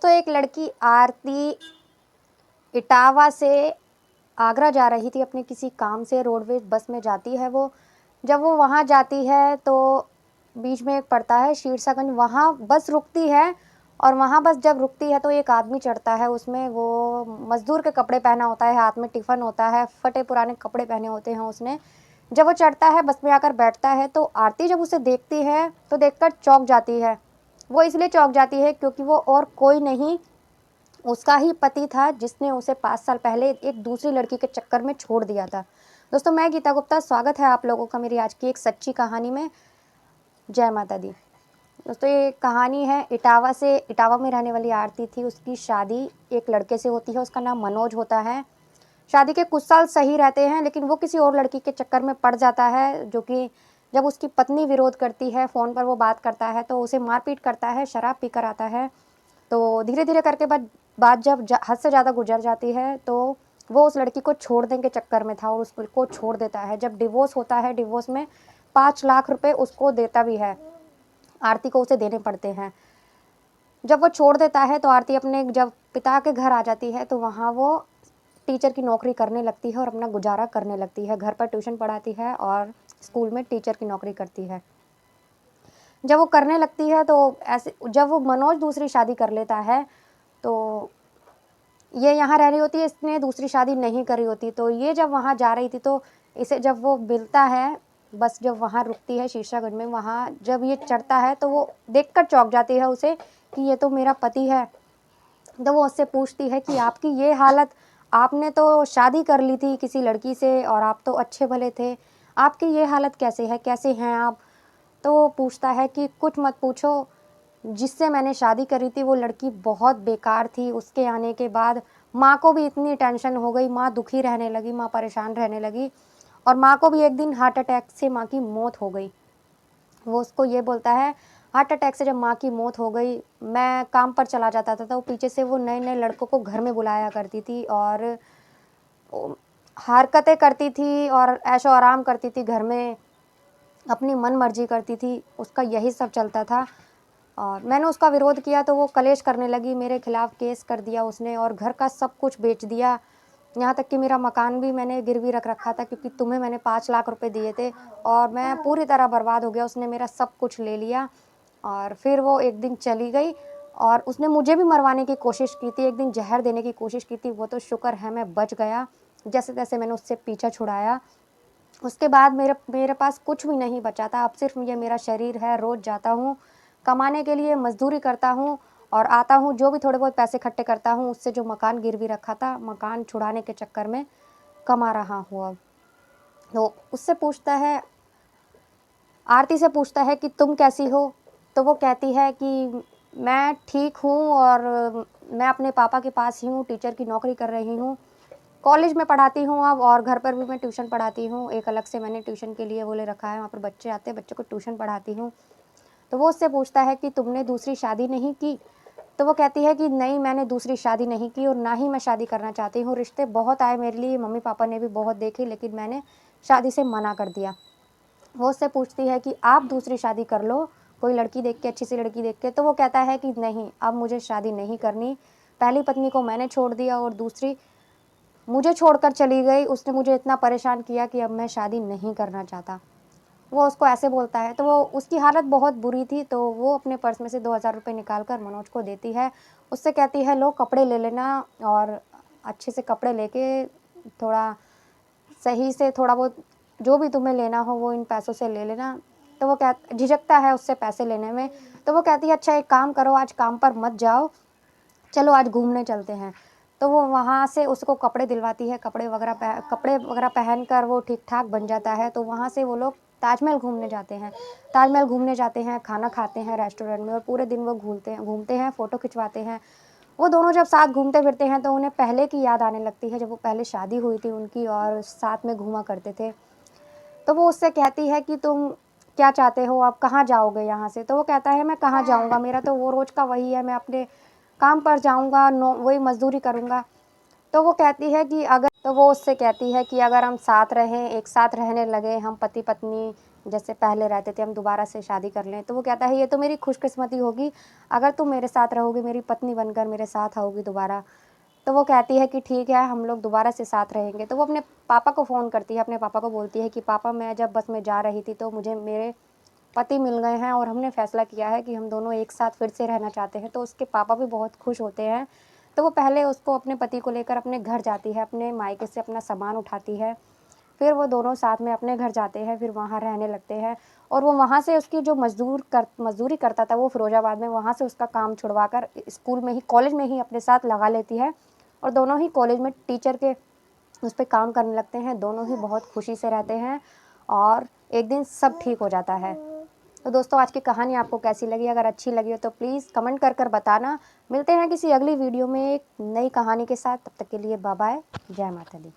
दोस्तों, एक लड़की आरती इटावा से आगरा जा रही थी अपने किसी काम से। रोडवेज बस में जाती है वो। जब वो वहाँ जाती है तो बीच में एक पड़ता है शीर्षागंज, वहाँ बस रुकती है। और वहाँ बस जब रुकती है तो एक आदमी चढ़ता है उसमें। वो मज़दूर के कपड़े पहना होता है, हाथ में टिफ़िन होता है, फटे पुराने कपड़े पहने होते हैं उसने। जब वो चढ़ता है, बस में आकर बैठता है, तो आरती जब उसे देखती है तो देखकर चौंक जाती है। वो इसलिए चौंक जाती है क्योंकि वो और कोई नहीं, उसका ही पति था जिसने उसे 5 साल पहले एक दूसरी लड़की के चक्कर में छोड़ दिया था। दोस्तों, मैं गीता गुप्ता, स्वागत है आप लोगों का मेरी आज की एक सच्ची कहानी में। जय माता दी। दोस्तों, ये कहानी है इटावा से। इटावा में रहने वाली आरती थी, उसकी शादी एक लड़के से होती है, उसका नाम मनोज होता है। शादी के कुछ साल सही रहते हैं, लेकिन वो किसी और लड़की के चक्कर में पड़ जाता है, जो कि जब उसकी पत्नी विरोध करती है, फ़ोन पर वो बात करता है तो उसे मारपीट करता है, शराब पीकर आता है। तो धीरे धीरे करके बात जब हद से ज़्यादा गुजर जाती है तो वो उस लड़की को छोड़ने के चक्कर में था और उसको छोड़ देता है। जब डिवोर्स होता है, डिवोर्स में 5 लाख रुपए उसको देता भी है, आरती को उसे देने पड़ते हैं। जब वो छोड़ देता है तो आरती अपने जब पिता के घर आ जाती है तो वहाँ वो टीचर की नौकरी करने लगती है और अपना गुजारा करने लगती है। घर पर ट्यूशन पढ़ाती है और स्कूल में टीचर की नौकरी करती है। जब वो करने लगती है तो ऐसे जब वो मनोज दूसरी शादी कर लेता है तो ये यहाँ रह रही होती है, इसने दूसरी शादी नहीं करी होती। तो ये जब वहाँ जा रही थी तो इसे जब वो मिलता है, बस जब वहाँ रुकती है शीशागंज में, वहाँ जब ये चढ़ता है तो वो देखकर चौंक जाती है उसे कि ये तो मेरा पति है। तो वो उससे पूछती है कि आपकी ये हालत, आपने तो शादी कर ली थी किसी लड़की से और आप तो अच्छे भले थे, आपकी ये हालत कैसे है, कैसे हैं आप? तो वो पूछता है कि कुछ मत पूछो, जिससे मैंने शादी करी थी वो लड़की बहुत बेकार थी। उसके आने के बाद माँ को भी इतनी टेंशन हो गई, माँ दुखी रहने लगी, माँ परेशान रहने लगी और माँ को भी एक दिन हार्ट अटैक से माँ की मौत हो गई। वो उसको ये बोलता है, हार्ट अटैक से जब माँ की मौत हो गई, मैं काम पर चला जाता था तो पीछे से वो नए नए लड़कों को घर में बुलाया करती थी और हरकतें करती थी और ऐशो आराम करती थी घर में, अपनी मन मर्जी करती थी, उसका यही सब चलता था। और मैंने उसका विरोध किया तो वो कलेश करने लगी, मेरे खिलाफ़ केस कर दिया उसने और घर का सब कुछ बेच दिया। यहाँ तक कि मेरा मकान भी मैंने गिरवी रख रखा था क्योंकि तुम्हें मैंने 5 लाख रुपए दिए थे और मैं पूरी तरह बर्बाद हो गया। उसने मेरा सब कुछ ले लिया और फिर वो एक दिन चली गई और उसने मुझे भी मरवाने की कोशिश की थी, एक दिन जहर देने की कोशिश की थी। वो तो शुक्र है मैं बच गया, जैसे-तैसे मैंने उससे पीछा छुड़ाया। उसके बाद मेरे मेरे पास कुछ भी नहीं बचा था, अब सिर्फ़ ये मेरा शरीर है। रोज़ जाता हूँ, कमाने के लिए मज़दूरी करता हूँ और आता हूँ, जो भी थोड़े बहुत पैसे इकट्ठे करता हूँ, उससे जो मकान गिरवी रखा था, मकान छुड़ाने के चक्कर में कमा रहा हूँ अब। तो उससे पूछता है, आरती से पूछता है कि तुम कैसी हो? तो वो कहती है कि मैं ठीक हूँ और मैं अपने पापा के पास ही हूँ, टीचर की नौकरी कर रही हूँ। कॉलेज में पढ़ाती हूँ अब और घर पर भी मैं ट्यूशन पढ़ाती हूँ। एक अलग से मैंने ट्यूशन के लिए वो ले रखा है, वहाँ पर बच्चे आते हैं, बच्चों को ट्यूशन पढ़ाती हूँ। तो वो उससे पूछता है कि तुमने दूसरी शादी नहीं की? तो वो कहती है कि नहीं, मैंने दूसरी शादी नहीं की और ना ही मैं शादी करना चाहती हूँ। रिश्ते बहुत आए मेरे लिए, मम्मी-पापा ने भी बहुत देखे, लेकिन मैंने शादी से मना कर दिया। वो उससे पूछती है कि आप दूसरी शादी कर लो, कोई लड़की देख के, अच्छी सी लड़की देख के। तो वो कहता है कि नहीं, अब मुझे शादी नहीं करनी। पहली पत्नी को मैंने छोड़ दिया और दूसरी मुझे छोड़कर चली गई। उसने मुझे इतना परेशान किया कि अब मैं शादी नहीं करना चाहता। वो उसको ऐसे बोलता है तो वो उसकी हालत बहुत बुरी थी, तो वो अपने पर्स में से 2000 रुपये निकाल कर मनोज को देती है। उससे कहती है, लो कपड़े ले लेना और अच्छे से कपड़े लेके थोड़ा सही से थोड़ा बहुत जो भी तुम्हें लेना हो वो इन पैसों से ले लेना। तो वो झिझकता है उससे पैसे लेने में। तो वो कहती है, अच्छा एक काम करो, आज काम पर मत जाओ, चलो आज घूमने चलते हैं। तो वो वहाँ से उसको कपड़े दिलवाती है, कपड़े वगैरह पहनकर वो ठीक-ठाक बन जाता है। तो वहाँ से वो लोग ताजमहल घूमने जाते हैं। ताजमहल घूमने जाते हैं, खाना खाते हैं रेस्टोरेंट में और पूरे दिन वो घूमते हैं, फ़ोटो खिंचवाते हैं। वो दोनों जब साथ घूमते-फिरते हैं तो उन्हें पहले की याद आने लगती है, जब वो पहले शादी हुई थी उनकी और साथ में घूमा करते थे। तो वो उससे कहती है कि तुम क्या चाहते हो, आप कहाँ जाओगे यहाँ से? तो वो कहता है, मैं कहाँ जाऊँगा, मेरा तो वो रोज़ का वही है, मैं अपने काम पर जाऊँगा, वही मज़दूरी करूँगा। तो वो कहती है कि अगर तो वो उससे कहती है कि अगर हम साथ रहें, एक साथ रहने लगें, हम पति-पत्नी जैसे पहले रहते थे, हम दोबारा से शादी कर लें। तो वो कहता है ये तो मेरी खुशकिस्मती होगी अगर तुम मेरे साथ रहोगी, मेरी पत्नी बनकर मेरे साथ आओगी दोबारा। तो वो कहती है कि ठीक है, हम लोग दोबारा से साथ रहेंगे। तो वो अपने पापा को फ़ोन करती है, अपने पापा को बोलती है कि पापा, मैं जब बस में जा रही थी तो मुझे मेरे पति मिल गए हैं और हमने फ़ैसला किया है कि हम दोनों एक साथ फिर से रहना चाहते हैं। तो उसके पापा भी बहुत खुश होते हैं। तो वो पहले उसको अपने पति को लेकर अपने घर जाती है, अपने मायके से अपना सामान उठाती है। फिर वो दोनों साथ में अपने घर जाते हैं, फिर वहाँ रहने लगते हैं। और वो वहाँ से उसकी जो मज़दूरी करता था वो फ़िरोज़ाबाद में, वहाँ से उसका काम छुड़वाकर स्कूल में ही, कॉलेज में ही अपने साथ लगा लेती है। और दोनों ही कॉलेज में टीचर के उस पे काम करने लगते हैं। दोनों ही बहुत खुशी से रहते हैं और एक दिन सब ठीक हो जाता है। तो दोस्तों, आज की कहानी आपको कैसी लगी? अगर अच्छी लगी हो तो प्लीज़ कमेंट कर बताना। मिलते हैं किसी अगली वीडियो में एक नई कहानी के साथ। तब तक के लिए बाय बाय। जय माता दी।